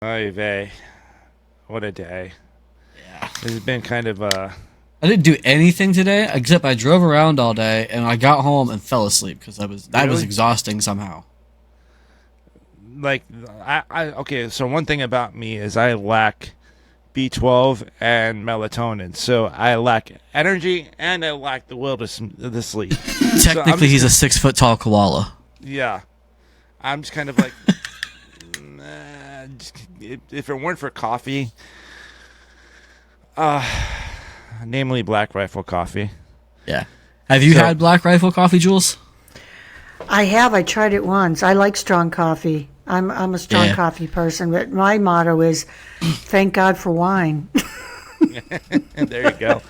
Oy vey. What a day. Yeah. This has been kind of I didn't do anything today except I drove around all day and I got home and fell asleep because that was Really? exhausting somehow. like I okay, so one thing about me is I lack B12 and melatonin. So I lack energy and I lack the will to sleep. Technically, he's a 6 foot tall koala. Yeah. I'm just kind of like if it weren't for coffee, namely Black Rifle coffee. Yeah. Have you had Black Rifle coffee, Jules? I have. I tried it once. I like strong coffee. I'm a strong coffee person, but my motto is, thank God for wine. There you go.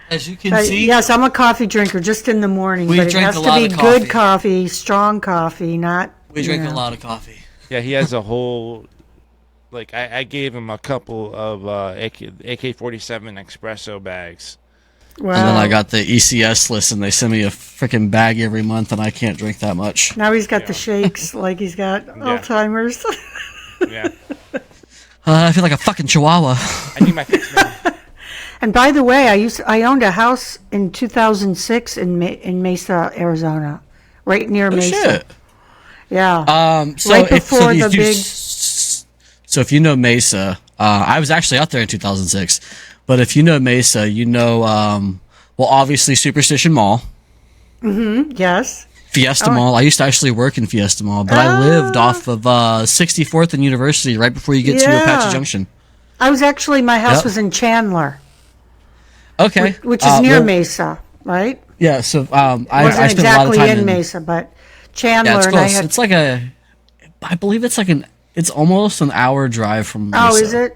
As you can see, yes, I'm a coffee drinker just in the morning, but it has to be good coffee, strong coffee, not. We drink a lot of coffee. Yeah, he has a whole. Like I gave him a couple of AK-47 espresso bags. Wow. And then I got the ECS list, and they send me a freaking bag every month, and I can't drink that much. Now he's got the shakes, like he's got Alzheimer's. Yeah. I feel like a fucking chihuahua. I need my fix, man. And by the way, I owned a house in 2006 in Mesa, Arizona, right near Mesa. Shit. Yeah. So right before the big. So if you know Mesa, I was actually out there in 2006. But if you know Mesa, you know, well, obviously Superstition Mall. Mm-hmm. Yes. Fiesta Mall. I used to actually work in Fiesta Mall, but I lived off of 64th and University, right before you get to Apache Junction. I was actually, my house was in Chandler. Okay. Which is near Mesa, right? Yeah, so I wasn't spent exactly a lot of time in Mesa, but Chandler. Yeah, it's close. And it's like I believe it's almost an hour drive from Mesa. Oh, is it?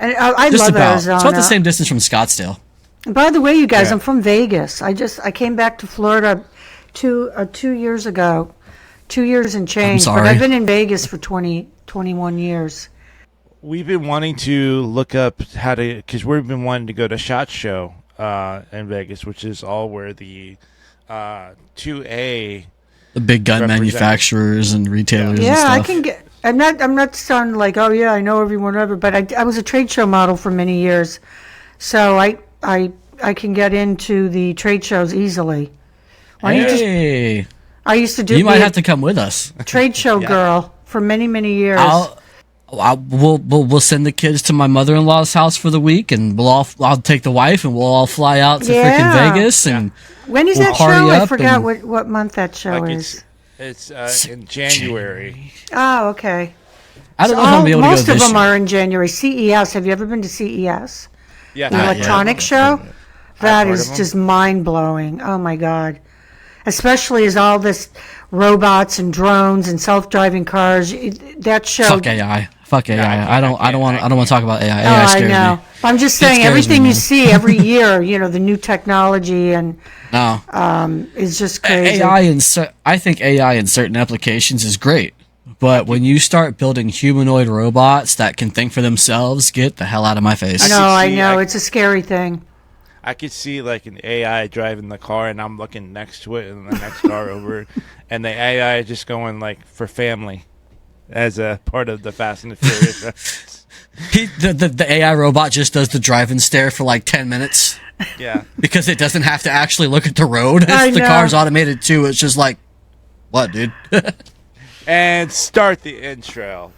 And I Just love about. Arizona. It's about the same distance from Scottsdale. And by the way, you guys, I'm from Vegas. I came back to Florida 2 years ago, 2 years and change. I'm sorry. But I've been in Vegas for 21 years. We've been wanting to look up how to, because we've been wanting to go to SHOT Show in Vegas, which is all where the 2A, the big gun manufacturers and retailers. Yeah, and stuff. I can get. I'm not sounding like, oh yeah, I know everyone ever, but I was a trade show model for many years, so I can get into the trade shows easily. I used to do. You might have to come with us. Trade show girl for many years. We'll send the kids to my mother-in-law's house for the week, and I'll take the wife, and we'll all fly out to freaking Vegas. And when is that show? I forgot what month that show is. It's in January. Oh, okay. I don't know if I'll be able to go this Most of them year. are in January. CES. Have you ever been to CES? Yeah. The electronic show? That is just mind-blowing. Oh, my God. Especially as all this robots and drones and self-driving cars. That show. Fuck AI. I don't want to talk about AI. Oh, AI scares I know. me. I'm just saying everything you see every year, the new technology and is just crazy. I think AI in certain applications is great. But when you start building humanoid robots that can think for themselves, get the hell out of my face. I know. It's a scary thing. I could see like an AI driving the car, and I'm looking next to it, and the next car over, and the AI is just going like for family, as a part of the Fast and the Furious. The AI robot just does the drive and stare for like 10 minutes. Yeah. Because it doesn't have to actually look at the road. The car's automated too. It's just like, what, dude? And start the intro.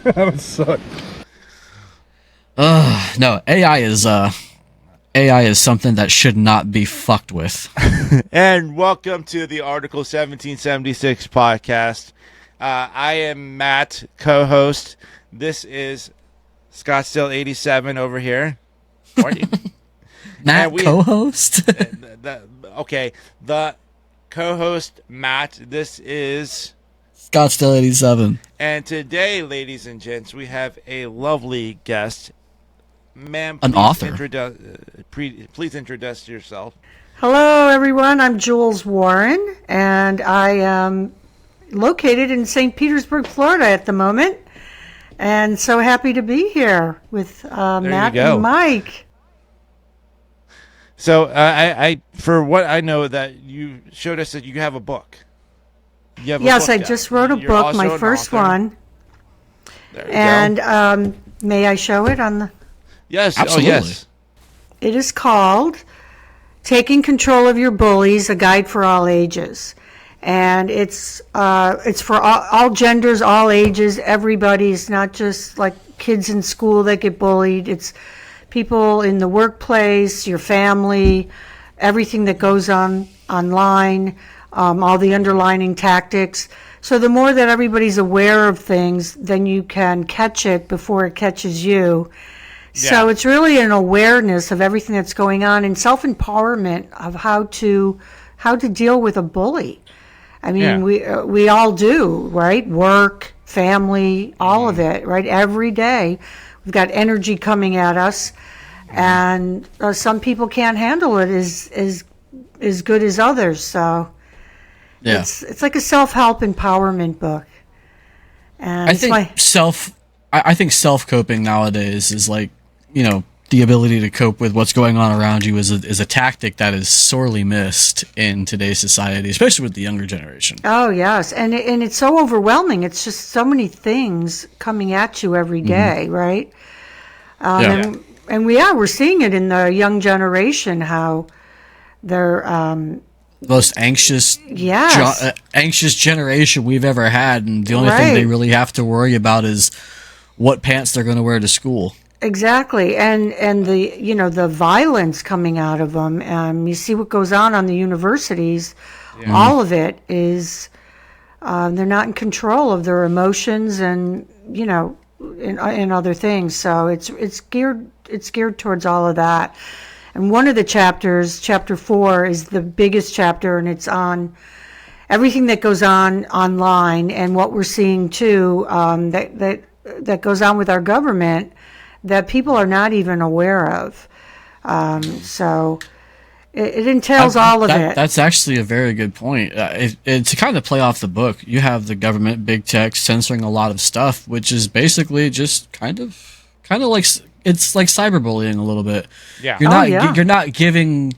That would suck. No, AI is something that should not be fucked with. And welcome to the Article 1776 podcast. I am Matt, co-host. This is Scottsdale 87 over here. Morning. Matt, co-host. The co-host Matt. This is Scottsdale 87. And today, ladies and gents, we have a lovely guest. Ma'am, an author. Please introduce yourself. Hello, everyone. I'm Jules Warren, and I am located in St. Petersburg, Florida at the moment. And so happy to be here with Matt and Mike. So I for what I know, that you showed us that you have a book. Yes, I just wrote a book, my first one. There you go. May I show it on the... Yes, absolutely. Oh, yes. It is called Taking Control of Your Bullies, A Guide for All Ages. And it's for all genders, all ages, everybody. It's not just like kids in school that get bullied. It's people in the workplace, your family, everything that goes on online, all the underlining tactics. So the more that everybody's aware of things, then you can catch it before it catches you. Yeah. So it's really an awareness of everything that's going on and self-empowerment of how to deal with a bully. I mean, we all do, right? Work, family, all of it, right? Every day we've got energy coming at us, and some people can't handle it as good as others. So it's like a self-help empowerment book. And I think self-coping nowadays is like, you know, the ability to cope with what's going on around you is a tactic that is sorely missed in today's society, especially with the younger generation. Oh, yes. And it's so overwhelming. It's just so many things coming at you every day, right? And we're seeing it in the young generation, how they're... most anxious anxious generation we've ever had, and the only thing they really have to worry about is what pants they're going to wear to school. Exactly, and the violence coming out of them. You see what goes on the universities. Yeah. All of it is they're not in control of their emotions and and other things. So it's geared towards all of that. And one of the chapters, chapter 4, is the biggest chapter, and it's on everything that goes on online and what we're seeing too that goes on with our government that people are not even aware of. So it entails all of it. That's actually a very good point. To kind of play off the book, you have the government, big tech, censoring a lot of stuff, which is basically just kind of like, it's like cyberbullying a little bit. Yeah. You're not giving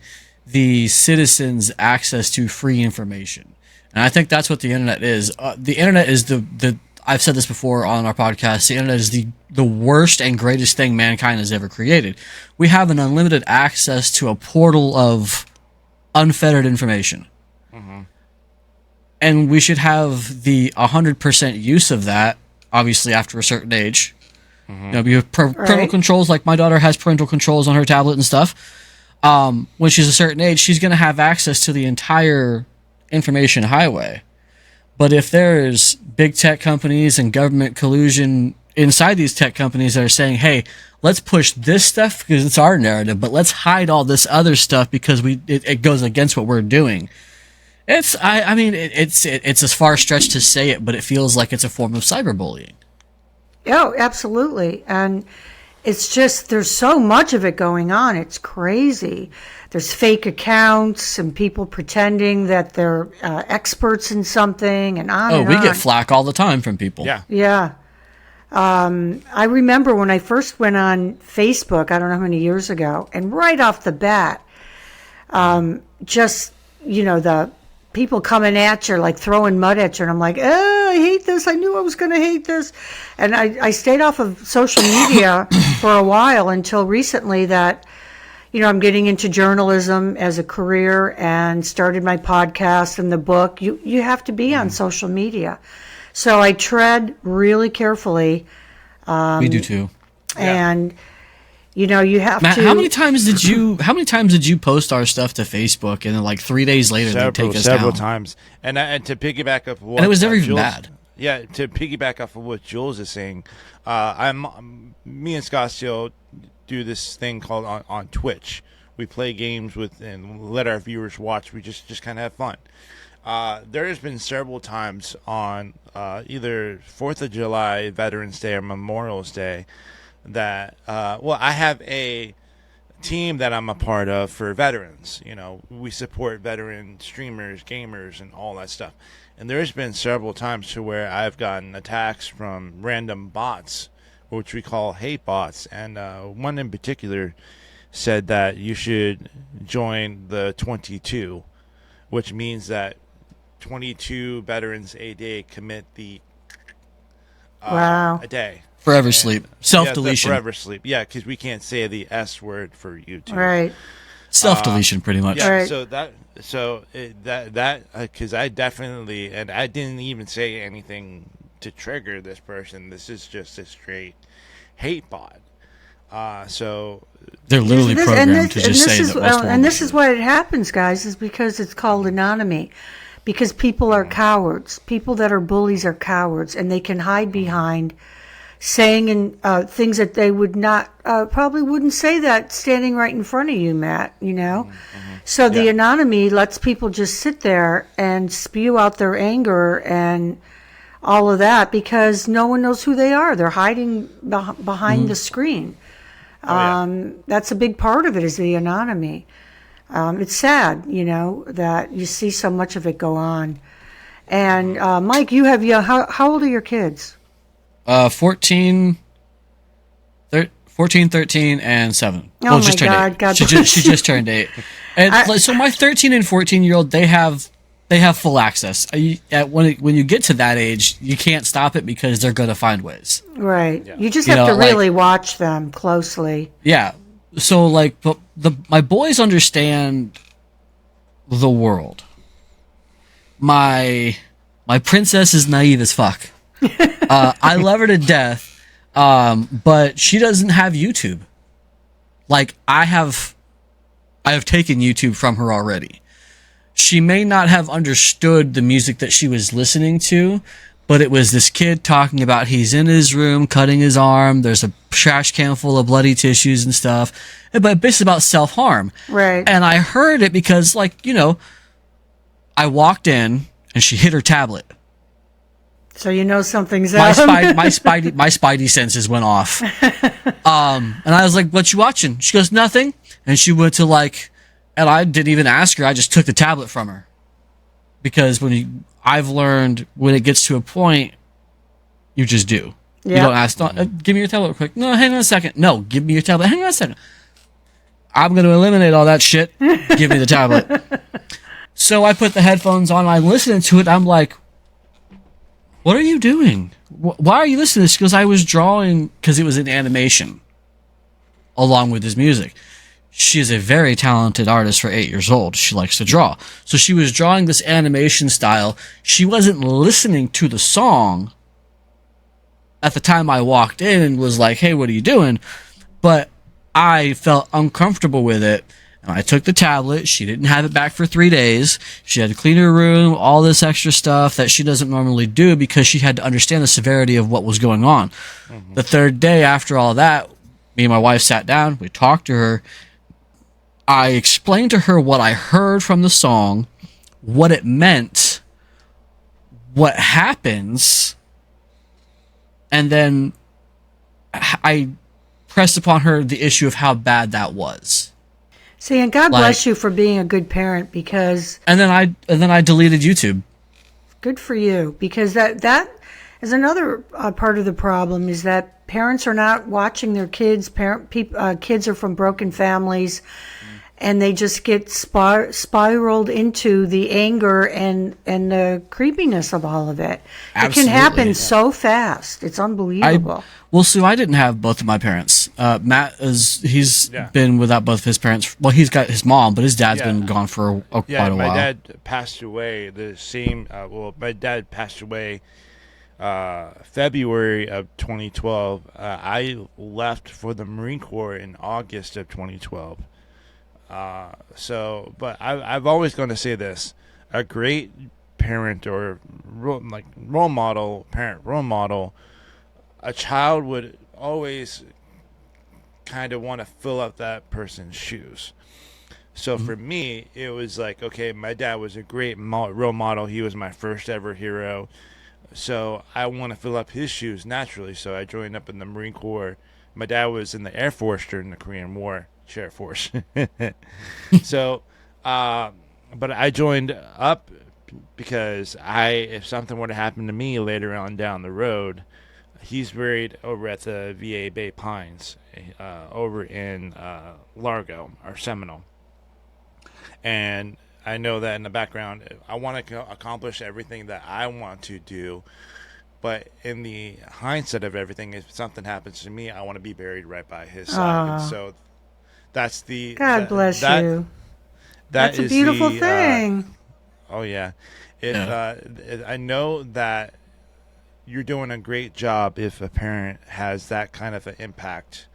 the citizens access to free information. And I think that's what the internet is. The internet is the I've said this before on our podcast, the internet is the worst and greatest thing mankind has ever created. We have an unlimited access to a portal of unfettered information. Mm-hmm. And we should have the 100% use of that, obviously after a certain age. Mm-hmm. You have parental controls, like my daughter has parental controls on her tablet and stuff. When she's a certain age, she's going to have access to the entire information highway. But if there's big tech companies and government collusion inside these tech companies that are saying, hey, let's push this stuff because it's our narrative, but let's hide all this other stuff because it goes against what we're doing. It's a far stretch to say it, but it feels like it's a form of cyberbullying. Oh, absolutely. And it's just, there's so much of it going on. It's crazy. There's fake accounts and people pretending that they're experts in something and on and on. We get flack all the time from people. Yeah. Yeah. I remember when I first went on Facebook, I don't know how many years ago, and right off the bat, the people coming at you, like throwing mud at you, and I'm like, oh, I hate this. I knew I was going to hate this. And I stayed off of social media for a while until recently that, I'm getting into journalism as a career and started my podcast and the book. You have to be on social media. So I tread really carefully. We do too. And you have Matt, to. how many times did you post our stuff to Facebook and then like 3 days later they take us down? Several times. And to piggyback up, and it was never even bad. yeah, to piggyback off of what Jules is saying, me and Scott still do this thing called on Twitch. We play games with and let our viewers watch. We just kind of have fun. There has been several times on either 4th of July, Veterans Day, or Memorial Day that I have a team that I'm a part of for veterans. You know, we support veteran streamers, gamers, and all that stuff. And there's been several times to where I've gotten attacks from random bots, which we call hate bots. And one in particular said that you should join the 22, which means that 22 veterans a day commit the Wow. a day. Forever And- sleep. Yeah, Self-deletion. the forever sleep. Yeah, because we can't say the S word for YouTube. Right. Self-deletion, pretty much. Yeah. Right. That because I definitely, and I didn't even say anything to trigger this person. This is just a straight hate bot. So They're literally This- programmed to just say that most and this is why it happens, guys, is because it's called anonymity. Because people are cowards. People that are bullies are cowards, and they can hide behind saying things that they would not probably wouldn't say that standing right in front of you, Matt. You know, so the Yeah. anonymity lets people just sit there and spew out their anger and all of that because no one knows who they are. They're hiding behind the screen. That's a big part of it is the anonymity. It's sad, you know, that you see so much of it go on. And Mike, you have how old are your kids? 14, 13, and 7. Oh my just turned God, 8. God she bless just turned 8. And so my 13 and 14-year-old, they have full access. When you get to that age, you can't stop it because they're going to find ways. Right. You just You have know, to really watch them closely. Yeah. So like, but my boys understand the world. My princess is naive as fuck. I love her to death, but she doesn't have YouTube. Like I have taken YouTube from her already. She may not have understood the music that she was listening to, but it was this kid talking about he's in his room cutting his arm. There's a trash can full of bloody tissues and stuff, but basically about self-harm. Right. And I heard it because, like, you know, I walked in and she hit her tablet. So you know something's My up. spidey senses went off. And I was like, "What you watching?" She goes, "Nothing." And she went to and I didn't even ask her. I just took the tablet from her because I've learned when it gets to a point, you just do. You don't ask. Give me your tablet real quick. No, hang on a second. No, give me your tablet. Hang on a second. I'm going to eliminate all that shit. Give me the tablet. So I put the headphones on. I'm listening to it. I'm like, what are you doing? Why are you listening to this? Because I was drawing because it was an animation along with his music. She is a very talented artist for 8 years old. She likes to draw. So she was drawing this animation style. She wasn't listening to the song at the time I walked in and was like, hey, what are you doing? But I felt uncomfortable with it. And I took the tablet. She didn't have it back for 3 days. She had to clean her room, all this extra stuff that she doesn't normally do because she had to understand the severity of what was going on. The third day after all that, me and my wife sat down. We talked to her. I explained to her what I heard from the song, what it meant, what happens, and then I pressed upon her the issue of how bad that was. See, and God bless you for being a good parent because And then I deleted YouTube. good for you because that is another part of the problem is that parents are not watching their kids. Kids are from broken families, and they just get spiraled into the anger and the creepiness of all of it. It can happen so fast. It's unbelievable. Well, Sue, I didn't have both of my parents. Matt he's been without both of his parents. Well, he's got his mom, but his dad's been gone for quite a while. My dad passed away the same. My dad passed away February of 2012. I left for the Marine Corps in August of 2012. But I've always going to say this: a great parent or role model, parent role model, a child would always kind of want to fill up that person's shoes. So for me, it was like, okay, my dad was a great role model. He was my first ever hero. So I want to fill up his shoes naturally. So I joined up in the Marine Corps. My dad was in the Air Force during the Korean War, Air Force. So, but I joined up because if something were to happen to me later on down the road, he's buried over at the VA Bay Pines, over in Largo or Seminole. And I know that in the background, I want to accomplish everything that I want to do. But in the hindsight of everything, if something happens to me, I want to be buried right by his side. And so that's the... God bless you. That's a beautiful thing. Oh, yeah. I know that you're doing a great job if a parent has that kind of an impact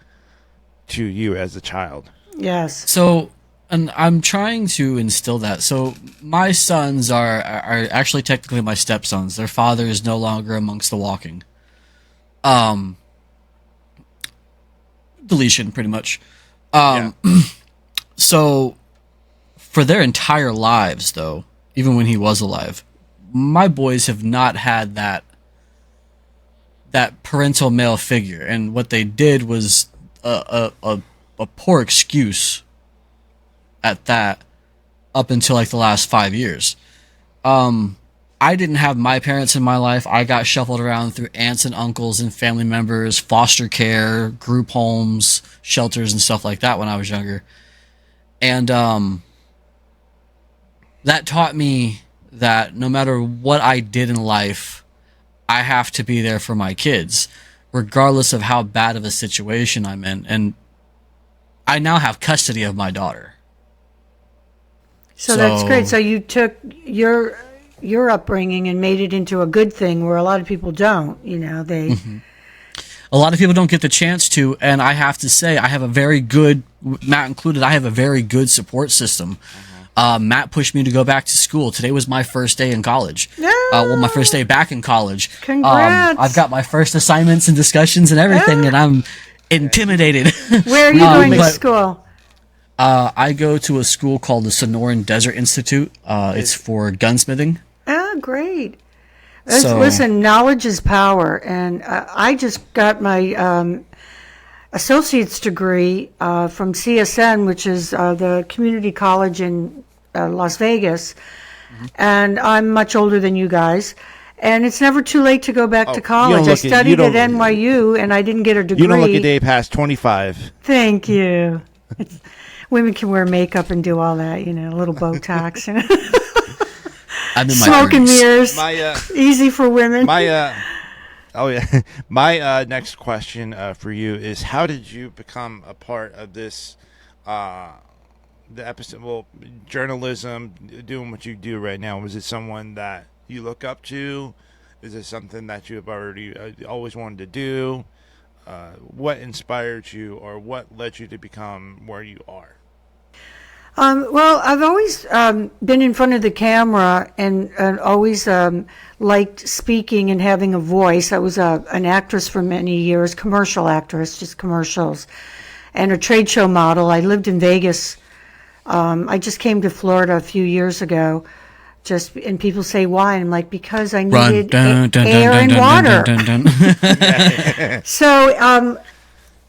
to you as a child. Yes. So... And I'm trying to instill that. So my sons are actually technically my stepsons. Their father is no longer amongst the walking. Deletion, pretty much. So for their entire lives, though, even when he was alive, my boys have not had that parental male figure. And what they did was a poor excuse at that up until like the last 5 years. I didn't have my parents in my life. I got shuffled around through aunts and uncles and family members, foster care, group homes, shelters, and stuff like that when I was younger. And that taught me that no matter what I did in life, I have to be there for my kids, regardless of how bad of a situation I'm in. And I now have custody of my daughter. So that's great. So you took your upbringing and made it into a good thing where a lot of people don't. You know, they. Mm-hmm. A lot of people don't get the chance to, and I have to say, I have a very good, Matt included, I have a very good support system. Matt pushed me to go back to school. Today was my first day in college. My first day back in college. Congrats. I've got my first assignments and discussions and everything, and I'm intimidated. Where are you going to school? I go to a school called the Sonoran Desert Institute. It's for gunsmithing. Oh, great. Listen, knowledge is power. And I just got my associate's degree from CSN, which is the community college in Las Vegas. Mm-hmm. And I'm much older than you guys. And it's never too late to go back to college. I studied at NYU, and I didn't get a degree. You don't look a day past 25. Thank you. Women can wear makeup and do all that, a little Botox. I'm in my smoke and 30s. mirrors. Easy for women. My next question for you is, how did you become a part of this, the episode? Well, journalism, doing what you do right now. Was it someone that you look up to? Is it something that you have already always wanted to do? What inspired you, or what led you to become where you are? Well, I've always been in front of the camera and always liked speaking and having a voice. I was an actress for many years, commercial actress, just commercials, and a trade show model. I lived in Vegas. I just came to Florida a few years ago. And people say, why? And I'm like, because I needed air and water. So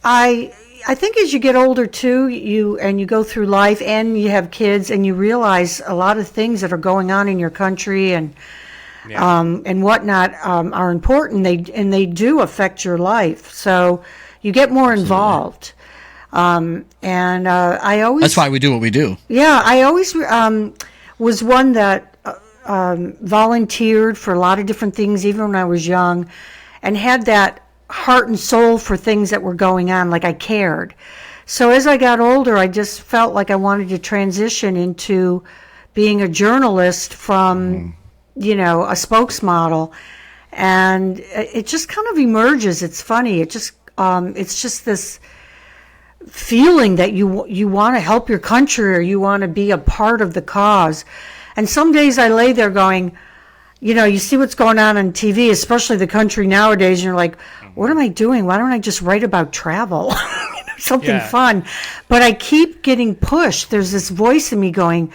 I think as you get older too, you go through life and you have kids and you realize a lot of things that are going on in your country and whatnot are important. They do affect your life. So you get more involved. I always. That's why we do what we do. Yeah, I always was one that volunteered for a lot of different things, even when I was young, and had that heart and soul for things that were going on, like I cared. So as I got older, I just felt like I wanted to transition into being a journalist from, a spokesmodel. And it just kind of emerges. It's funny. It's just this feeling that you want to help your country or you want to be a part of the cause. And some days I lay there going, you see what's going on TV, especially the country nowadays, and you're like, what am I doing? Why don't I just write about travel? Something Yeah. fun. But I keep getting pushed. There's this voice in me going,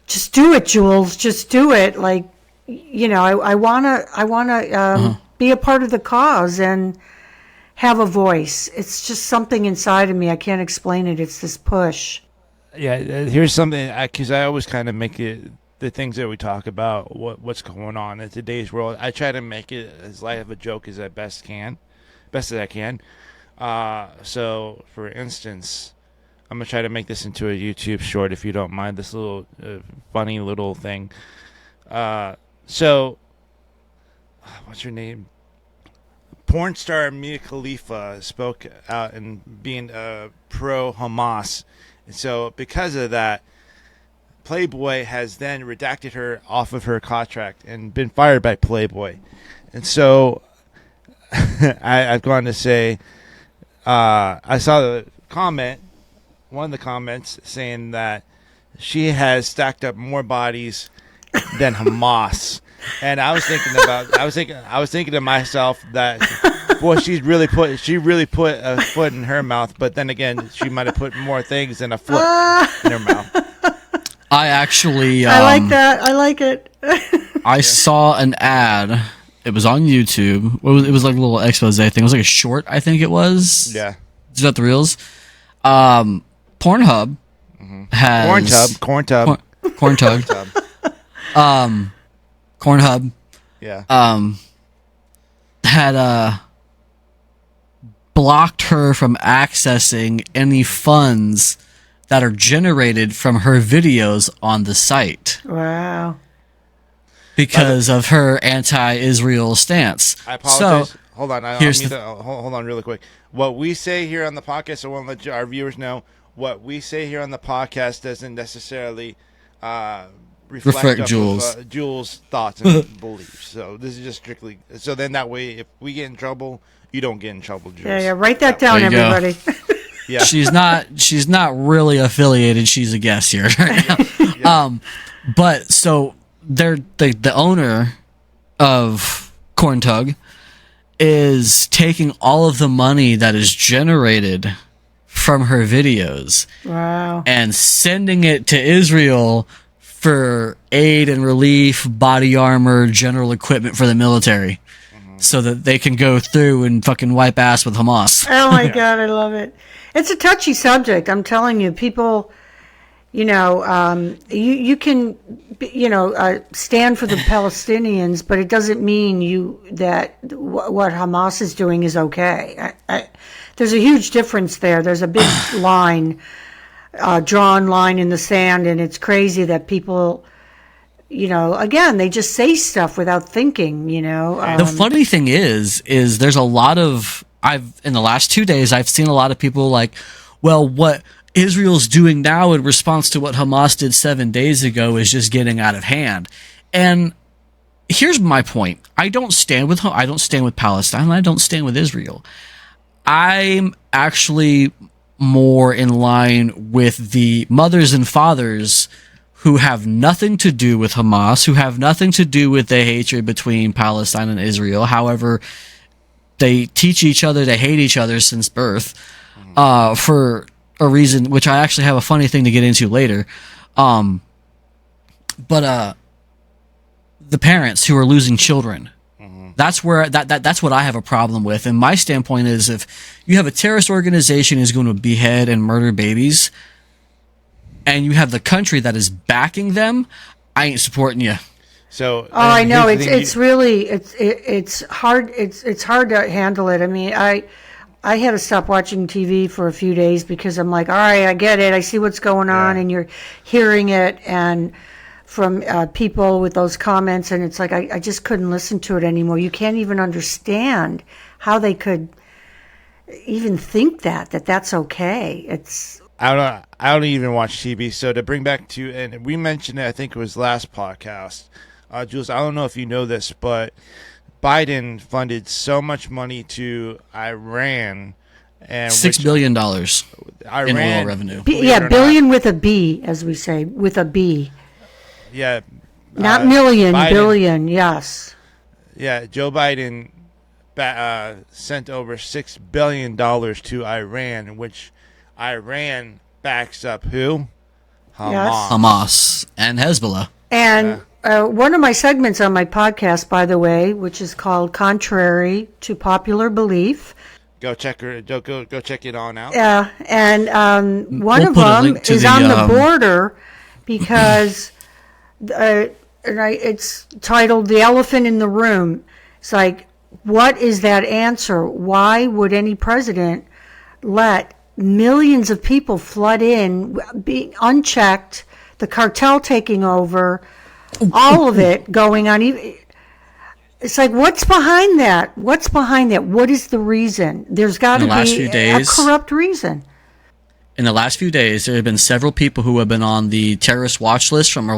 just do it, Jules. Just do it. Like, I wanna be a part of the cause and have a voice. It's just something inside of me. I can't explain it. It's this push. Yeah, here's something, because I always kind of make it, the things that we talk about, what's going on in today's world, I try to make it as light of a joke as I best as I can. So, for instance, I'm going to try to make this into a YouTube short, if you don't mind, this little funny little thing. So, what's her name? Pornstar miakhalifa spoke out and being pro-Hamas. And so, because of that, Playboy has then redacted her off of her contract and been fired by Playboy. And so I've gone to say, I saw the comment, one of the comments saying that she has stacked up more bodies than Hamas. And I was thinking to myself that, boy, she really put a foot in her mouth. But then again, she might have put more things than a foot in her mouth. I actually, I like that. I like it. I saw an ad. It was on YouTube. It was like a little expose thing. It was like a short, I think it was. Yeah. Is that the reels? Pornhub has Corn Corntub. Cornhub Yeah. had blocked her from accessing any funds that are generated from her videos on the site Wow. because of her anti-Israel stance. I apologize. So, Hold on. Hold on really quick. What we say here on the podcast, I want to let our viewers know, what we say here on the podcast doesn't necessarily reflect Jules' thoughts and beliefs. So this is just strictly, so then that way, if we get in trouble, you don't get in trouble, Jules. Yeah. Write that down, There you go. everybody. Yeah. she's not really affiliated. She's a guest here right now. Yeah. But so the owner of Corntug is taking all of the money that is generated from her videos Wow. and sending it to Israel for aid and relief, body armor, general equipment for the military, so that they can go through and fucking wipe ass with Hamas. Oh my God, I love it. It's a touchy subject. I'm telling you, people. You can stand for the Palestinians, but it doesn't mean that what Hamas is doing is okay. There's a huge difference there. There's a big drawn line in the sand, and it's crazy that people, again, they just say stuff without thinking. The funny thing is there's a lot of in the last 2 days I've seen a lot of people like, well, what Israel's doing now in response to what Hamas did 7 days ago is just getting out of hand. And here's my point. I don't stand with Palestine. I don't stand with Israel. I'm actually more in line with the mothers and fathers who have nothing to do with Hamas, who have nothing to do with the hatred between Palestine and Israel. However, they teach each other to hate each other since birth, for a reason, which I actually have a funny thing to get into later. But the parents who are losing children, that's where that's what I have a problem with. And my standpoint is, if you have a terrorist organization who's going to behead and murder babies, and you have the country that is backing them, I ain't supporting you. So I know it's really hard. It's hard to handle it. I mean, I had to stop watching TV for a few days because I'm like, all right, I get it. I see what's going on, and you're hearing it, and from people with those comments, and it's like I just couldn't listen to it anymore. You can't even understand how they could even think that's okay. It's I don't even watch TV. So to bring back to, and we mentioned it, I think it was last podcast, Jules. I don't know if you know this, but Biden funded so much money to Iran, and $6 billion in oil revenue. billion with a B, as we say, with a B. Yeah, Not million, Biden, billion, yes. Yeah, Joe Biden sent over $6 billion to Iran, which Iran backs up who? Yes. Hamas and Hezbollah. And one of my segments on my podcast, by the way, which is called Contrary to Popular Belief. Go check it on out. Yeah, and one We'll of put a them link to is the, on the border because it's titled "The Elephant in the Room." It's like, what is that answer? Why would any president let millions of people flood in, being unchecked, the cartel taking over, all of it going on? It's like, what's behind that? What's behind that? What is the reason? There's got to be a corrupt reason. In the last few days, there have been several people who have been on the terrorist watch list from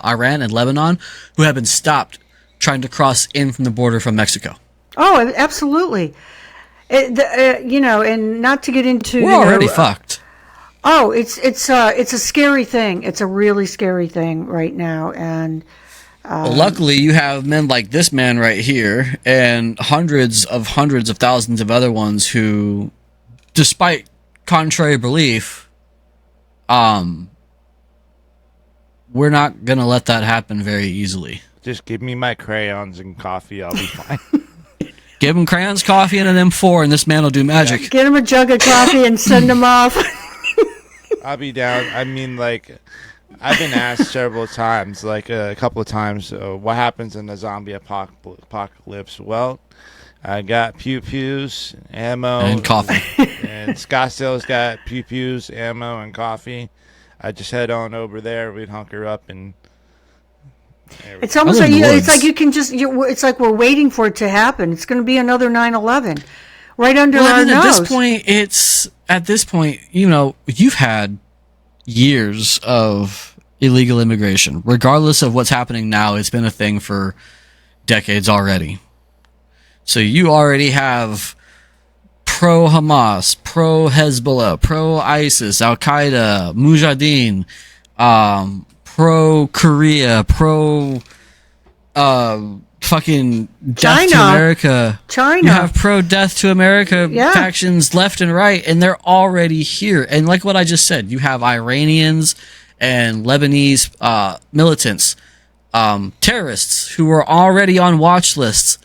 Iran and Lebanon who have been stopped trying to cross in from the border from Mexico. Oh, absolutely. And not to get into... We're already fucked. Oh, it's a scary thing. It's a really scary thing right now, and... Well, luckily, you have men like this man right here and hundreds of thousands of other ones who, despite contrary belief, we're not going to let that happen very easily. Just give me my crayons and coffee. I'll be fine. Give him crayons, coffee, and an M4, and this man will do magic. Get him a jug of coffee and send him off. I'll be down. I mean, like... I've been asked several times, like a couple of times, what happens in the zombie apocalypse? Well, I got pew-pews, ammo. And coffee. And Scottsdale's got pew-pews, ammo, and coffee. I just head on over there. We'd hunker up and... It's almost like you can just... It's like we're waiting for it to happen. It's going to be another 9/11 right under our nose. At this point, you've had years of illegal immigration. Regardless of what's happening now, it's been a thing for decades already. So you already have pro-Hamas, pro-Hezbollah, pro-ISIS, Al-Qaeda, Mujahideen, pro-Korea, fucking death to America. China. You have pro-death to America factions left and right, and they're already here. And like what I just said, you have Iranians and Lebanese militants, terrorists who are already on watch lists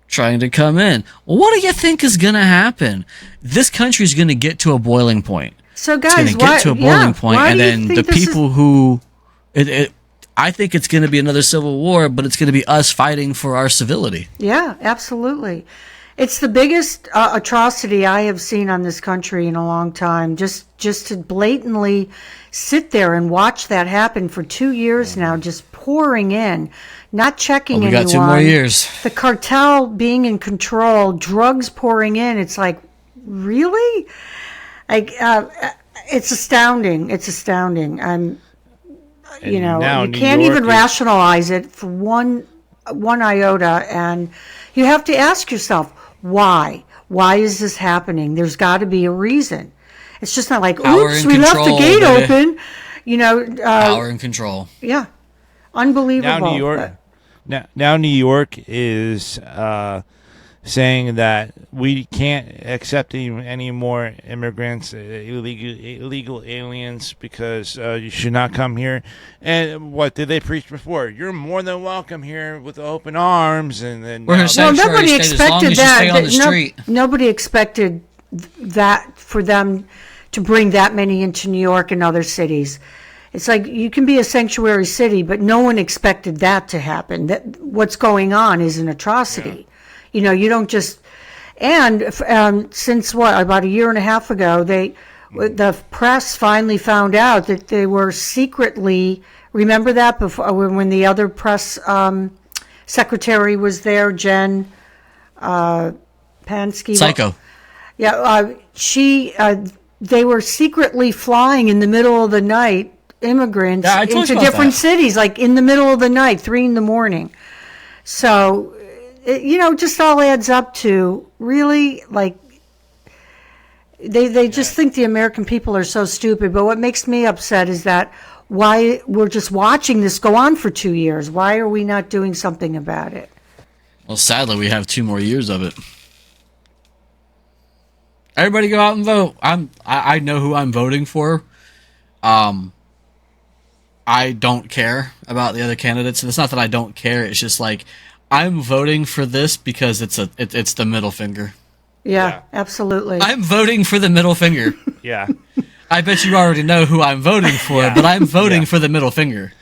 trying to come in. Well, what do you think is going to happen? This country is going to get to a boiling point. So guys, it's going to get to a boiling point, and then the people who... I think it's going to be another civil war, but it's going to be us fighting for our civility. Yeah, absolutely. It's the biggest atrocity I have seen on this country in a long time. Just to blatantly sit there and watch that happen for 2 years now, just pouring in, not checking anyone. We got 2 more years. The cartel being in control, drugs pouring in. It's like, really? It's astounding. It's astounding. You can't even rationalize it for one iota, and you have to ask yourself, why? Why is this happening? There's got to be a reason. It's just not like, oops, we left the gate open. Power and control. Yeah, unbelievable. Now New York is saying that we can't accept any more immigrants, illegal aliens, because you should not come here. And what did they preach before? You're more than welcome here with open arms. And then nobody expected that. Nobody expected that for them to bring that many into New York and other cities. It's like you can be a sanctuary city, but no one expected that to happen. That what's going on is an atrocity. Yeah. You don't just... And since about a year and a half ago, the press finally found out that they were secretly... Remember that before, when the other press secretary was there, Jen Pansky? Psycho. They were secretly flying in the middle of the night, immigrants, into different cities, like in the middle of the night, 3 a.m. So... just all adds up to really, like, they just think the American people are so stupid. But what makes me upset is that why we're just watching this go on for 2 years. Why are we not doing something about it? Well, sadly, we have 2 more years of it. Everybody go out and vote. I know who I'm voting for. I don't care about the other candidates, and it's not that I don't care. It's just like I'm voting for this because it's the middle finger. Yeah, absolutely. I'm voting for the middle finger. Yeah. I bet you already know who I'm voting for, but I'm voting for the middle finger.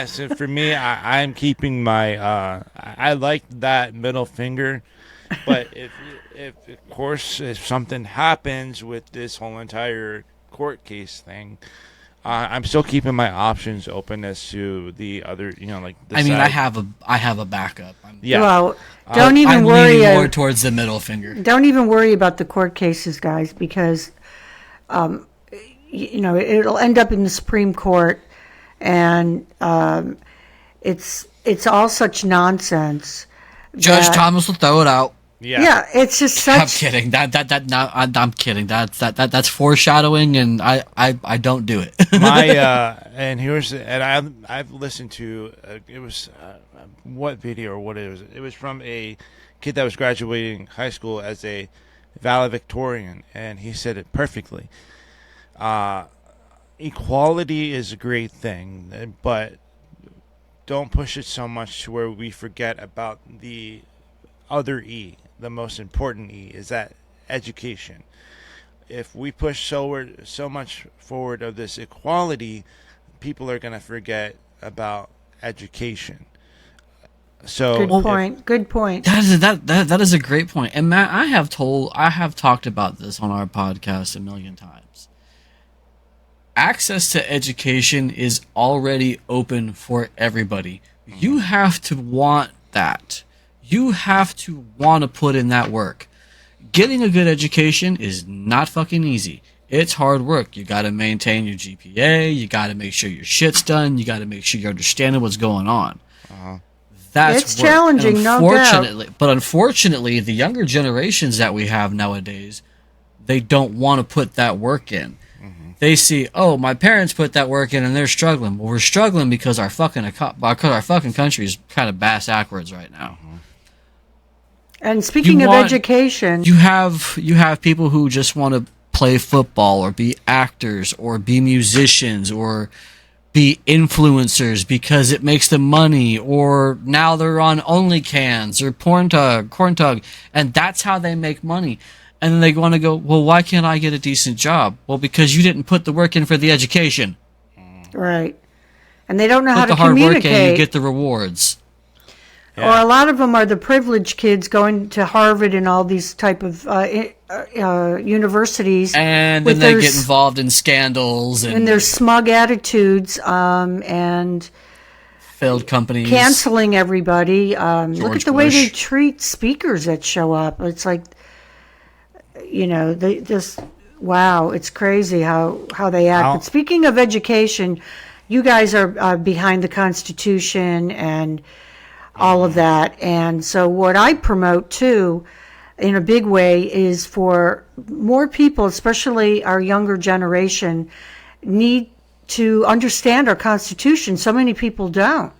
So for me, I'm keeping my. I like that middle finger, but if of course if something happens with this whole entire court case thing, I'm still keeping my options open as to the other. Like the I mean, side. I have a backup. Yeah. Well, don't even I'm worry. leaning more towards the middle finger. Don't even worry about the court cases, guys, because it'll end up in the Supreme Court, and it's all such nonsense. Judge Thomas will throw it out. Yeah, it's just such. I'm kidding. I'm kidding. That's foreshadowing, and I don't do it. I've listened to it was what video or what it was. It was from a kid that was graduating high school as a valedictorian, and he said it perfectly. Equality is a great thing, but don't push it so much to where we forget about the other E. The most important E is that education. If we push so much forward of this equality, people are going to forget about education. So Good point. Good point. That is a great point. And Matt, I have talked about this on our podcast a million times. Access to education is already open for everybody. You have to want that. You have to want to put in that work. Getting a good education is not fucking easy. It's hard work. You got to maintain your GPA. You got to make sure your shit's done. You got to make sure you're understanding what's going on. It's challenging, no doubt. But unfortunately, the younger generations that we have nowadays, they don't want to put that work in. They see, oh, my parents put that work in and they're struggling. Well, we're struggling because our fucking country is kind of bass backwards right now. And speaking of education, you have people who just want to play football or be actors or be musicians or be influencers because it makes them money, or now they're on OnlyCans or Corntug, and that's how they make money. And then they want to go, well, why can't I get a decent job? Well, because you didn't put the work in for the education. Right. And they don't know how to put the hard communicate. Work in, you get the rewards. Yeah. Or a lot of them are the privileged kids going to Harvard and all these type of universities. And then they get involved in scandals. And their smug attitudes and failed companies. Canceling everybody. Look at the way they treat speakers that show up. It's like, they just, wow, it's crazy how they act. But speaking of education, you guys are behind the Constitution and all of that. And so what I promote too, in a big way, is for more people, especially our younger generation, need to understand our Constitution. So many people don't.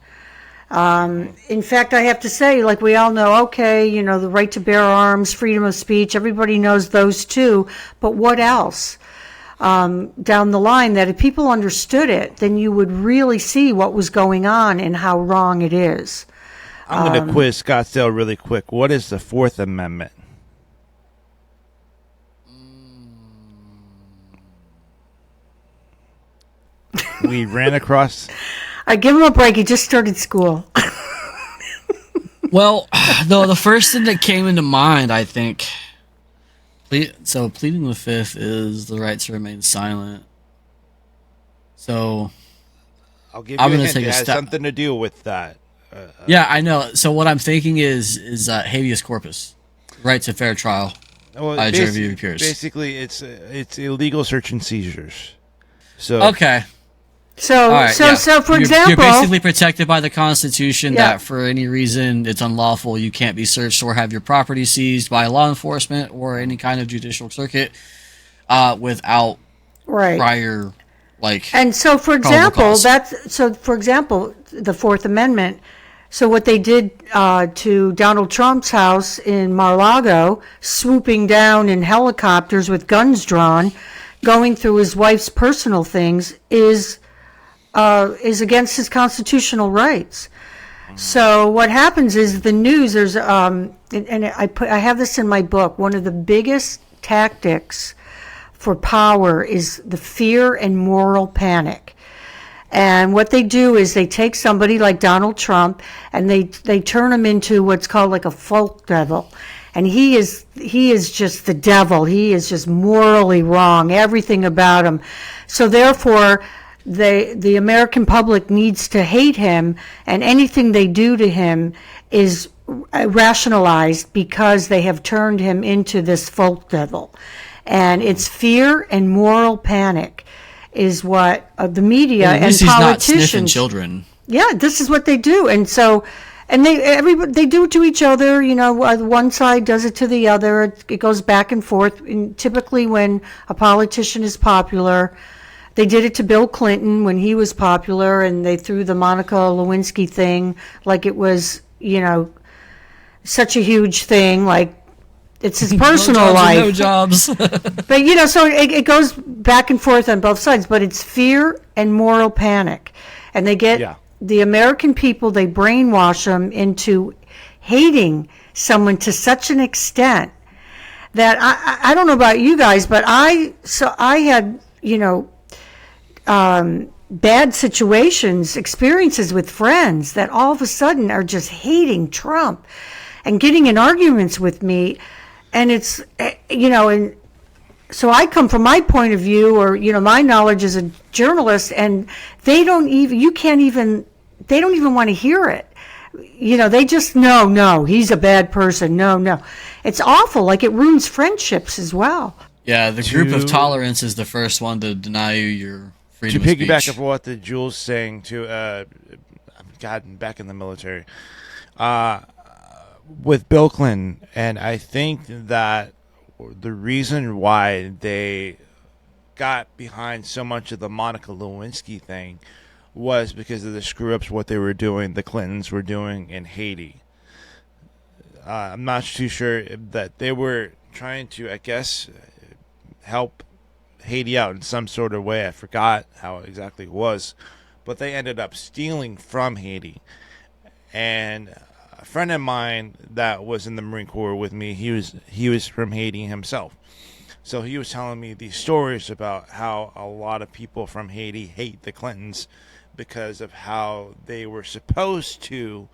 In fact, I have to say, like we all know, okay, the right to bear arms, freedom of speech, everybody knows those too. But what else? Down the line, that if people understood it, then you would really see what was going on and how wrong it is. I'm going to quiz Scottsdale really quick. What is the Fourth Amendment? We ran across. I give him a break. He just started school. Well, the first thing that came into mind, I think. So pleading the fifth is the right to remain silent. So I'll give you a hint. It has something to do with that. Yeah, I know. So what I'm thinking is habeas corpus, right to fair trial. Well, basically, it's illegal search and seizures. So okay. So for example, you're basically protected by the Constitution that for any reason it's unlawful. You can't be searched or have your property seized by law enforcement or any kind of judicial circuit without prior like. And so, for example, the Fourth Amendment. So what they did to Donald Trump's house in Mar-a-Lago, swooping down in helicopters with guns drawn, going through his wife's personal things, is against his constitutional rights. So what happens is the news. There's and I have this in my book. One of the biggest tactics for power is the fear and moral panic. And what they do is they take somebody like Donald Trump and they turn him into what's called like a folk devil. And he is just the devil. He is just morally wrong, everything about him. So therefore, the American public needs to hate him, and anything they do to him is rationalized because they have turned him into this folk devil. And it's fear and moral panic is what the media and he's politicians. Not sniffing children. Yeah, this is what they do, and so, and they do it to each other. You know, one side does it to the other. It goes back and forth. And typically, when a politician is popular, they did it to Bill Clinton when he was popular, and they threw the Monica Lewinsky thing like it was, you know, such a huge thing, like. It's his personal life. No jobs. But, you know, so it goes back and forth on both sides. But it's fear and moral panic. And they get the American people, they brainwash them into hating someone to such an extent that I don't know about you guys, but I had, you know, bad situations, experiences with friends that all of a sudden are just hating Trump and getting in arguments with me. And it's, you know, and so I come from my point of view, or, you know, my knowledge as a journalist, and they don't even want to hear it. You know, they just, no, he's a bad person. No. It's awful. Like, it ruins friendships as well. Yeah, the group of tolerance is the first one to deny you your freedom of speech. To piggyback off what the Jules saying to, God, back in the military, with Bill Clinton, and I think that the reason why they got behind so much of the Monica Lewinsky thing was because of the screw-ups, what they were doing, the Clintons were doing in Haiti. I'm not too sure that they were trying to, I guess, help Haiti out in some sort of way. I forgot how exactly it was, but they ended up stealing from Haiti. And a friend of mine that was in the Marine Corps with me, he was from Haiti himself. So he was telling me these stories about how a lot of people from Haiti hate the Clintons because of how they were supposed to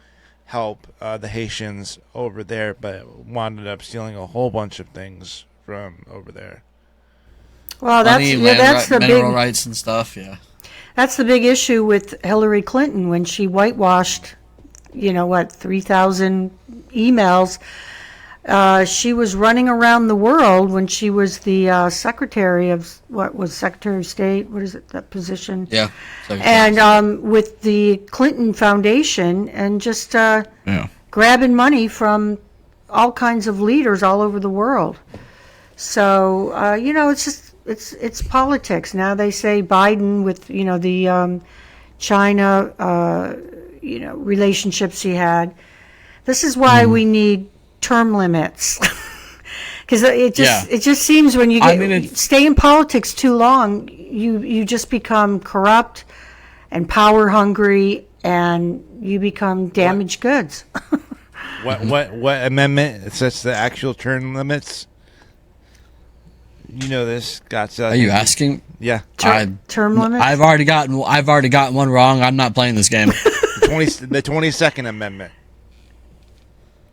help the Haitians over there, but wound up stealing a whole bunch of things from over there. Well, that's the mineral big rights and stuff. Yeah, that's the big issue with Hillary Clinton when she whitewashed, 3,000 emails. She was running around the world when she was the Secretary of State? What is it, that position? Yeah. And with the Clinton Foundation, and just grabbing money from all kinds of leaders all over the world. So it's just it's politics. Now they say Biden with the China relationships he had. This is why we need term limits, because it just seems when you stay in politics too long, you just become corrupt and power hungry, and you become damaged goods. What amendment sets the actual term limits? You know this, Gotcha. Are you asking? Yeah. Term limits? I've already gotten one wrong. I'm not playing this game. The 22nd Amendment.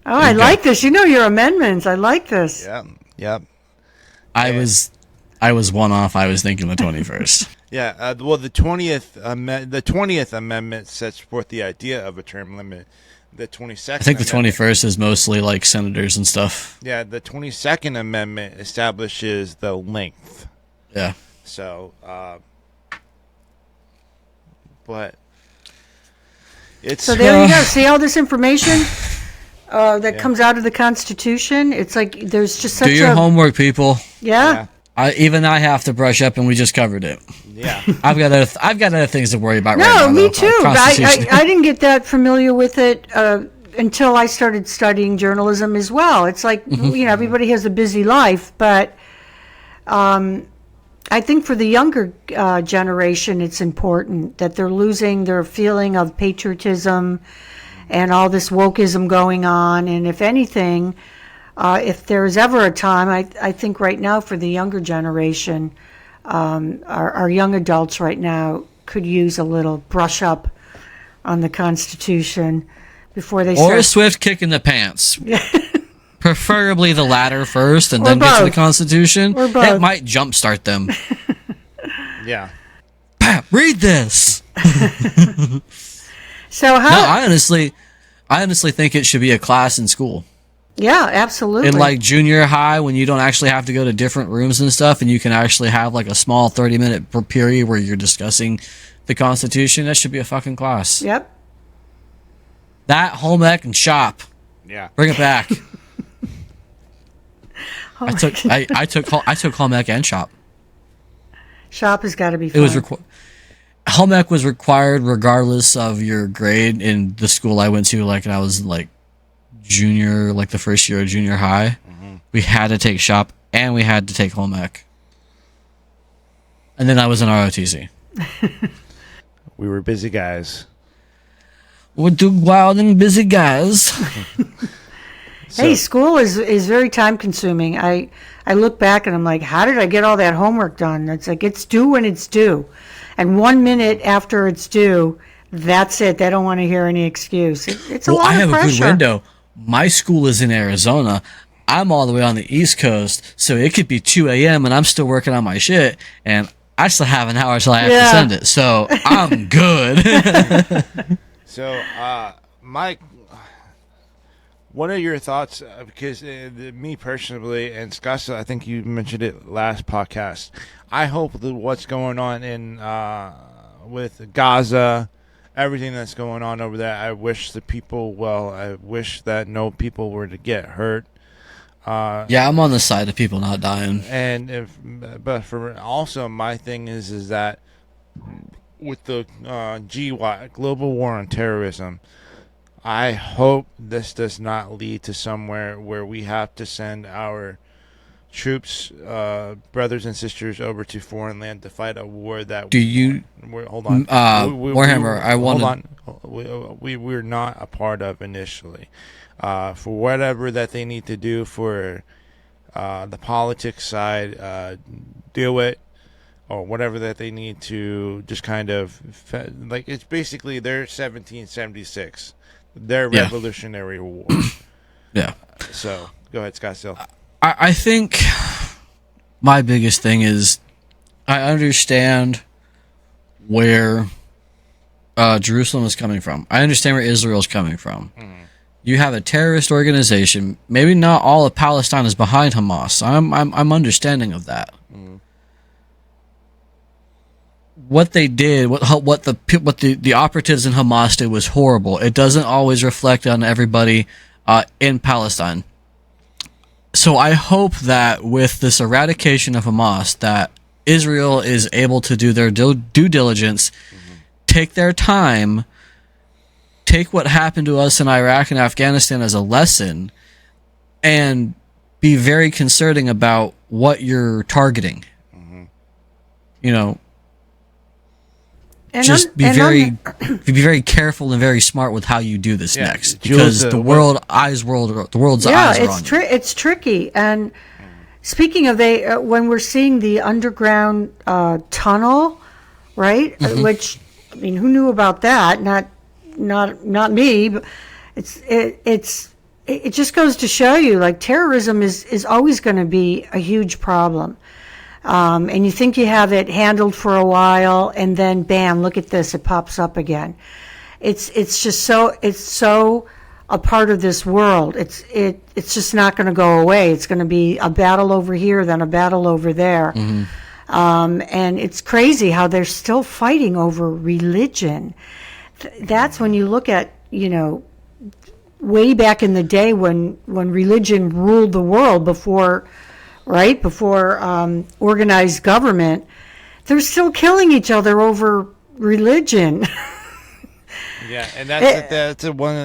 Oh, I like this. Your amendments. I like this. Yeah. I was one off. I was thinking the 21st. Yeah. Well, the 20th Amendment sets forth the idea of a term limit. The 22nd. I think the 21st is mostly like senators and stuff. Yeah. The 22nd Amendment establishes the length. Yeah. So, but it's so there you go. See all this information that comes out of the Constitution? It's like there's just such do your homework, people. Yeah. I have to brush up, and we just covered it. Yeah. I've got other things to worry about right No, now. me though. too. I didn't get that familiar with it until I started studying journalism as well. It's like, everybody has a busy life, but I think for the younger generation, it's important that they're losing their feeling of patriotism and all this wokeism going on. And if anything, if there's ever a time, I think right now for the younger generation, our young adults right now could use a little brush up on the Constitution before they Or start. a swift kick in the pants. Preferably the latter first and Or then get to the both. Constitution. Or both. That might jumpstart them. Yeah. Pat, read this. So how? No, I honestly think it should be a class in school. Yeah, absolutely. In like junior high, when you don't actually have to go to different rooms and stuff, and you can actually have like a small 30-minute period where you're discussing the Constitution, that should be a fucking class. Yep. That, home ec, and shop. Yeah. Bring it back. Oh I took home ec and shop. Shop has got to be It fun. was home ec was required regardless of your grade in the school I went to. Like, and I was like junior, like the first year of junior high. Mm-hmm. We had to take shop and we had to take home ec. And then I was in ROTC. We were busy guys. We're two wild and busy guys. Hey, school is very time consuming. I look back and I'm like, how did I get all that homework done? It's like, it's due when it's due. And 1 minute after it's due, that's it. They don't want to hear any excuse. It's a lot I have of pressure. a good window. My school is in Arizona. I'm all the way on the East Coast, so it could be 2 a.m. and I'm still working on my shit, and I still have an hour till I have to send it. So I'm good. So, Mike, what are your thoughts? Because me personally, and Scott, I think you mentioned it last podcast. I hope that what's going on in with Gaza, everything that's going on over there, I wish the people well. I wish that no people were to get hurt. Yeah, I'm on the side of people not dying. But for also my thing is that with the GY global war on terrorism, I hope this does not lead to somewhere where we have to send our troops, brothers and sisters, over to foreign land to fight a war that. Hold on, Warhammer? We're not a part of initially. For whatever that they need to do for the politics side, do it, or whatever that they need to just kind of like it's basically their 1776, their Revolutionary War. Yeah. So go ahead, Scott. Still, I think my biggest thing is I understand where Jerusalem is coming from. I understand where Israel is coming from. Mm-hmm. You have a terrorist organization. Maybe not all of Palestine is behind Hamas. I'm understanding of that. Mm-hmm. What they did, what the operatives in Hamas did was horrible. It doesn't always reflect on everybody in Palestine. So I hope that with this eradication of Hamas, that Israel is able to do their due diligence, take their time, take what happened to us in Iraq and Afghanistan as a lesson, and be very concerning about what you're targeting. Mm-hmm. You know, just be very careful and very smart with how you do this next, because the world's eyes are on you. It's tricky. And speaking of when we're seeing the underground tunnel, right? Mm-hmm. Which, I mean, who knew about that? Not me. But it just goes to show you, like, terrorism is always going to be a huge problem. And you think you have it handled for a while, and then bam, look at this, it pops up again. It's just so a part of this world. It's just not going to go away. It's going to be a battle over here, then a battle over there. Mm-hmm. And it's crazy how they're still fighting over religion. That's when you look at, way back in the day when religion ruled the world before organized government. they're still killing each other over religion. Yeah, and that's one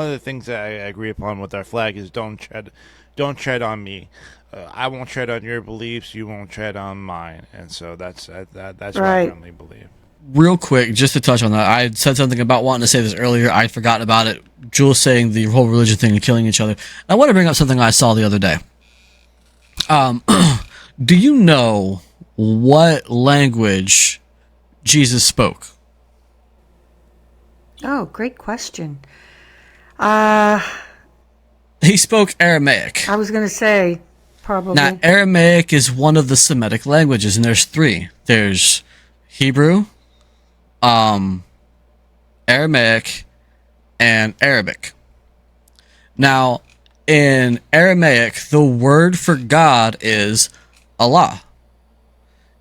of the things that I agree upon with our flag is don't tread on me. I won't tread on your beliefs. You won't tread on mine, and so that's what I Right. firmly believe. Real quick, just to touch on that, I said something about wanting to say this earlier. I'd forgotten about it. Jules saying the whole religion thing and killing each other. I want to bring up something I saw the other day. Do you know what language Jesus spoke? Oh, great question. He spoke Aramaic. I was going to say probably. Now, Aramaic is one of the Semitic languages, and there's three. There's Hebrew, Aramaic, and Arabic. Now, in Aramaic, the word for God is Allah.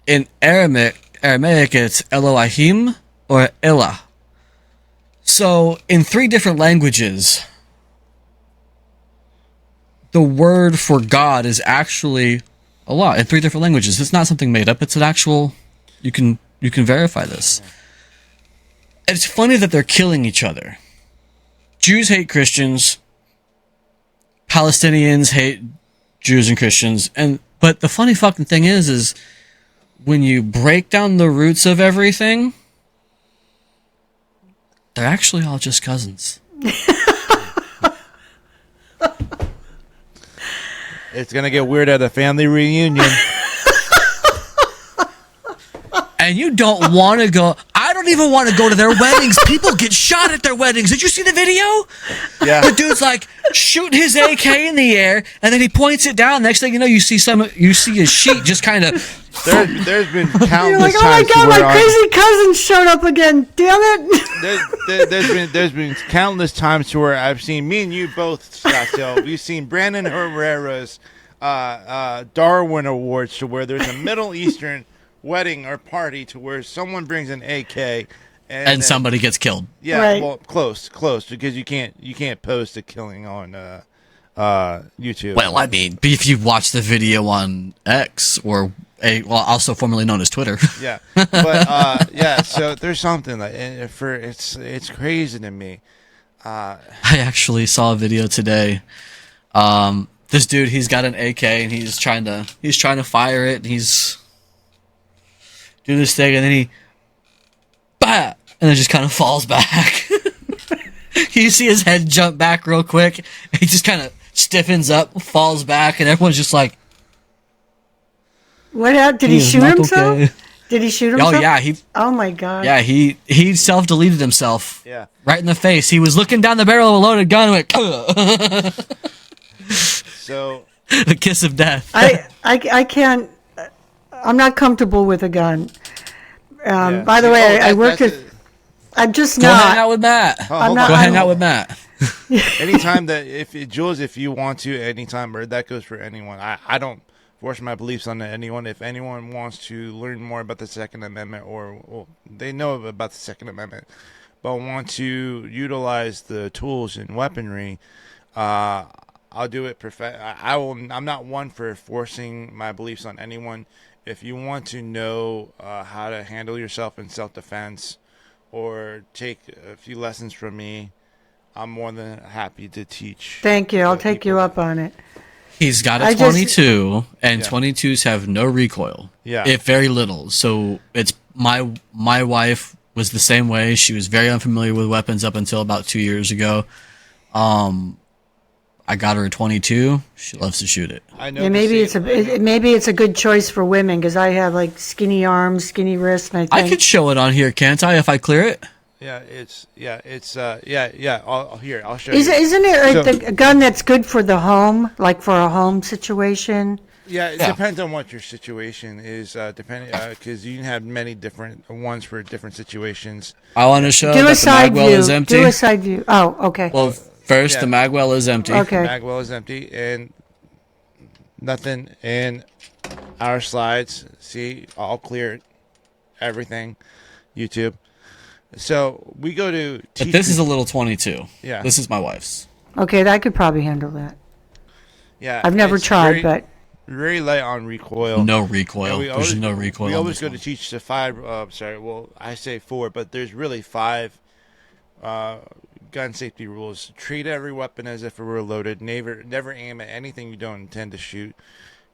In Aramaic, it's Elohim or Elah. So, in three different languages, the word for God is actually Allah in three different languages. It's not something made up. It's an actual. You can verify this. It's funny that they're killing each other. Jews hate Christians. Palestinians hate Jews and Christians. But the funny fucking thing is when you break down the roots of everything, they're actually all just cousins. It's gonna get weird at a family reunion. And you don't want to go. I don't even want to go to their weddings. People get shot at their weddings. Did you see the video? Yeah. The dude's like shooting his AK in the air, and then he points it down. Next thing you know, you see his sheet just kind of. There's been countless You're like, oh my times God, my where crazy cousin showed up again. Damn it. there's been countless times to where I've seen me and you both, Scottsdale. We've seen Brandon Herrera's Darwin Awards to where there's a Middle Eastern wedding or party to where someone brings an AK And then, somebody gets killed. yeah, Right. well, close because you can't post a killing on YouTube. Well, I mean, if you watch the video on X also formerly known as Twitter. Yeah, but yeah. So there's something like it's crazy to me. I actually saw a video today. This dude, he's got an AK and he's trying to fire it. And he's doing this thing, and then he, bah, and it just kind of falls back. You see his head jump back real quick. And he just kind of stiffens up, falls back, and everyone's just like, What happened? Did he is shoot not himself? okay. Did he shoot Oh himself? yeah, Oh my God. he self-deleted himself. Yeah. Right in the face. He was looking down the barrel of a loaded gun and went, So the kiss of death. I can't. I'm not comfortable with a gun. yeah. By the See, way, I that- worked that's with. I'm just Go hang not. out with Matt. Oh, I'm hold not- on. Go hang out with Matt. Anytime that Jules, if you want to, anytime, or that goes for anyone. I don't force my beliefs on anyone. If anyone wants to learn more about the Second Amendment, or they know about the Second Amendment, but want to utilize the tools and weaponry, I'll do it. I will. I'm not one for forcing my beliefs on anyone. If you want to know how to handle yourself in self-defense, or take a few lessons from me, I'm more than happy to teach. Thank you. I'll take you people. up on it. He's got a I just- 22, and Yeah. 22s have no recoil. Yeah. If very little. So it's my wife was the same way. She was very unfamiliar with weapons up until about 2 years ago. I got her a 22. She loves to shoot it. I know. Yeah, maybe it's a good choice for women because I have like skinny arms, skinny wrists, and I I think could show it on here, can't I, if I clear it? Yeah, I'll show Isn't you. it So- a gun that's good for the home, like for a home situation? Yeah, it Yeah. depends on what your situation is. Depending, because you can have many different ones for different situations. I want to show Do that a the side magwell view. is empty. Do a side view. Oh, okay. Well, first, Yeah. the magwell is empty. Okay. Magwell is empty and nothing in our slides. See, all clear, everything. YouTube. So we go to. But this is a little 22. Yeah. This is my wife's. Okay, I could probably handle that. Yeah. I've never it's tried, very- but very light on recoil. No And recoil. There's no recoil. We on always this go one. to teach the five. Sorry, well, I say four, but there's really five gun safety rules. Treat every weapon as if it were loaded. Never aim at anything you don't intend to shoot.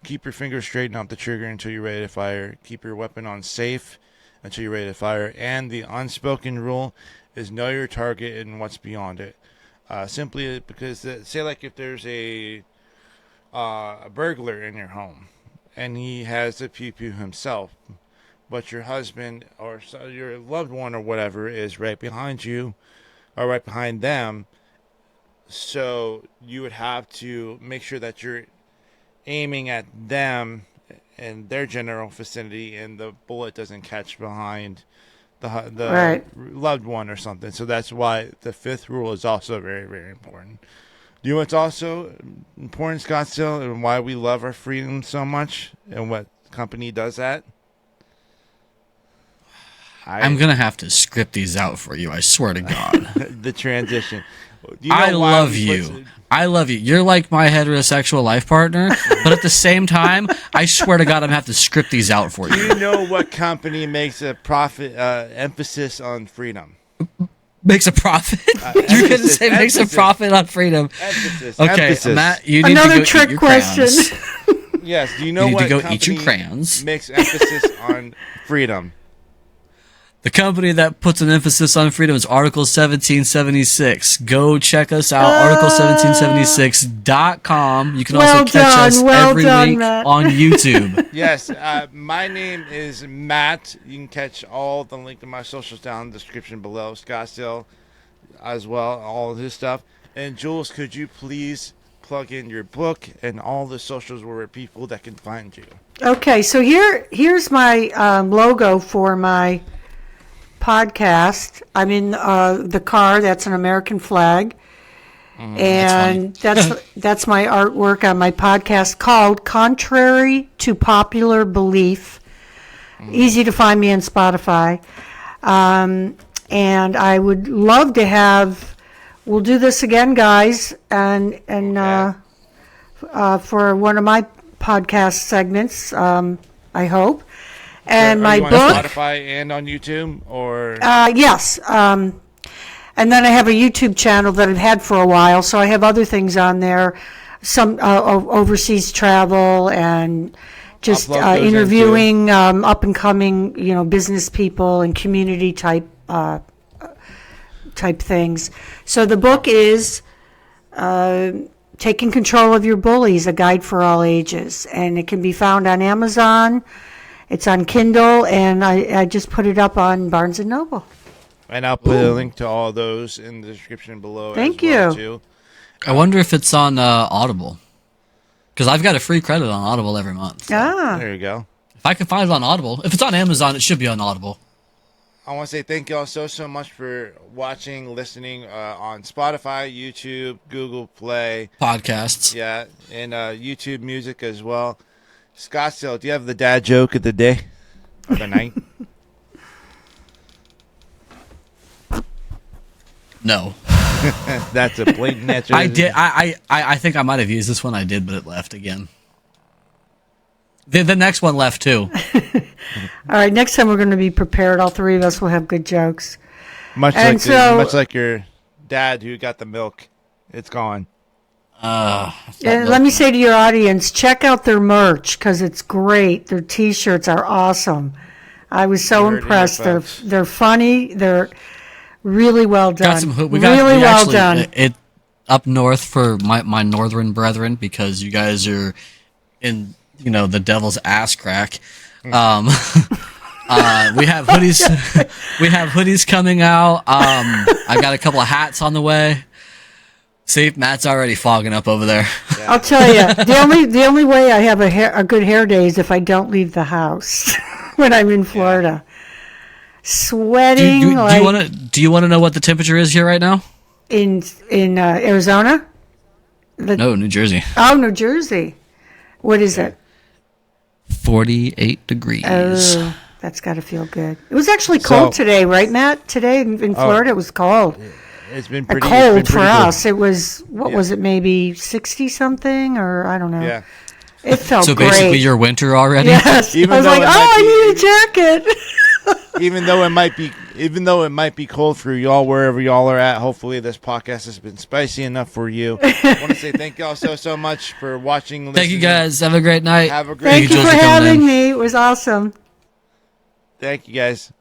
Keep your fingers straight and off the trigger until you're ready to fire. Keep your weapon on safe until you're ready to fire. And the unspoken rule is know your target and what's beyond it. Simply because, say, like if there's a burglar in your home and he has a pew pew himself, but your husband or your loved one or whatever is right behind you or right behind them, so you would have to make sure that you're aiming at them and their general vicinity and the bullet doesn't catch behind the Right. loved one or something. So that's why the fifth rule is also very, very important. Do you know what's also important, Scottsdale, and why we love our freedom so much and what company does that? I'm gonna have to script these out for you. I swear to God. The transition. Do you know I why love we put- you. I love you. You're like my heterosexual life partner, but at the same time, I swear to God, I'm gonna have to script these out for Do you. you know what company makes a profit emphasis on freedom? Makes a profit? You're gonna emphasis, say makes a emphasis. profit on freedom. Emphasis. Okay, emphasis. Matt, you need Another to go trick eat your question. crayons. Yes. Do you know You need what to go company eat your crayons. makes emphasis on freedom? The company that puts an emphasis on freedom is Article 1776. Go check us out, article1776.com. You can Well also catch done, us well every done, week Matt. on YouTube. Yes. My name is Matt. You can catch all the link to my socials down in the description below. Scottsdale as well, all of his stuff. And Jules, could you please plug in your book and all the socials where people that can find you? Okay, so here's my logo for my podcast. I'm in the car. That's an American flag, and that's my artwork on my podcast called "Contrary to Popular Belief." Easy to find me on Spotify, and I would love to have. We'll do this again, guys, and Okay. for one of my podcast segments. I hope. And Are my you on book. Spotify and on YouTube, or Yes. And then I have a YouTube channel that I've had for a while, so I have other things on there, some overseas travel and just Upload those interviewing up and coming, business people and community type things. So the book is Taking Control of Your Bullies, a guide for all ages, and it can be found on Amazon. It's on Kindle, and I just put it up on Barnes & Noble. and I'll put a link to all those in the description below. Thank as well, you. Too. I wonder if it's on Audible. Because I've got a free credit on Audible every month. Ah, There you go. If I can find it on Audible. If it's on Amazon, it should be on Audible. I want to say thank you all so much for watching, listening on Spotify, YouTube, Google Play, Podcasts. yeah, and YouTube Music as well. Scottsdale, do you have the dad joke of the day or the night? No. That's a blatant answer. I did. I think I might have used this one. I did, but it left again. The next one left too. all right. Next time we're going to be prepared. All three of us will have good jokes. Much And like so- much like your dad who got the milk. It's gone. And let me say to your audience, check out their merch because it's great. Their T-shirts are awesome. I was so You heard it here, impressed. folks. They're funny. They're really well done. Got some hood. Really we well actually, done. It up north for my northern brethren because you guys are in the devil's ass crack. We have hoodies. We have hoodies coming out. I got a couple of hats on the way. See, Matt's already fogging up over there. I'll tell you, the only way I have a good hair day is if I don't leave the house when I'm in Florida. Sweating Do you want to know what the temperature is here right now? in Arizona. No, New Jersey. Oh, New Jersey. What is it? 48 degrees. Oh, that's got to feel good. It was actually cold today, right, Matt? Today in Florida, it was cold. It's been pretty Cold it's for been pretty us. It was, what was it, maybe 60 something, or I don't know. Yeah. It felt So great. basically, you're winter already. Yes. Even I was though like, it oh, might I need a jacket. even though it might be cold for y'all wherever y'all are at. Hopefully, this podcast has been spicy enough for you. I want to say thank y'all so much for watching. Thank you listening. guys. Have a great night. Have a great. Thank you Jules, for for coming having in. me. It was awesome. Thank you guys.